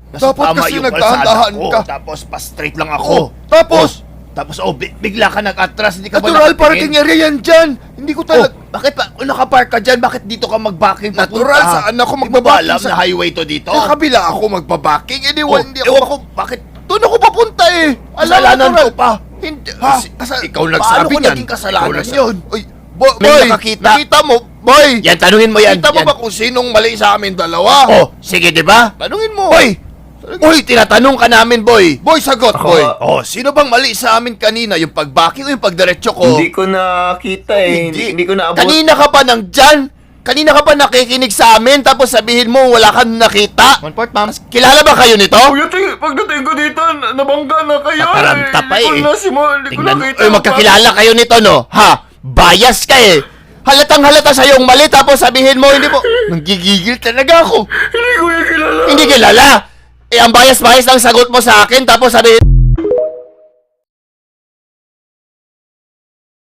Nasa Dapat tama kasi yung nagdahan-dahan kalsada ko. ka. Tapos pa-straight lang ako. Oh, tapos? Tapos bigla ka nag-atras, hindi ka ba Natural nakatingin? parking area yan dyan. Hindi ko Oh, talaga... bakit pa? Kung nakapark ka dyan, bakit dito ka mag-backing papunta? Natural, saan ako Di mo ba alam magbabaking na highway to dito? Sa kabila ako magbabaking. Eh, Oh, hindi ewan ako... ko, bakit? Doon ako papunta eh. Kasalanan natural. ko pa. Hindi. Ha? Ikaw Paano nagsabi ko niyan. naging kasalanan Ikaw nagsabi. yun? Uy, May boy, nakakita. nakita mo, boy. Yan, tanungin mo yan. Nakita mo Yan. ba kung sinong mali sa amin dalawa? Oh, sige, di ba? Tanungin mo. Hoy! Hoy, tinatanong ka namin, boy. Boy, sagot, boy. Oh, sino bang mali sa amin kanina? Yung pagbacking o yung pagdiretso ko? Hindi ko nakita eh. Hindi ko naabot. Kanina ka pa nandyan? Kanina ka pa nakikinig sa amin tapos sabihin mo wala kang nakita? 1 port, ma'am. Kilala ba kayo nito? Pagdating ko dito, nabangga na kayo. Pataranta pa eh. Hindi ko Tingnan mo. nakita. Ay, magkakilala kayo nito, no? Ha? Bias ka eh. Halatang halata sa yung mali tapos sabihin mo hindi mo. Nanggigigil talaga ako. Hindi ko yung kilala. Hindi kilala. Eh, ang bias-bias ng sagot mo sa akin tapos sabihin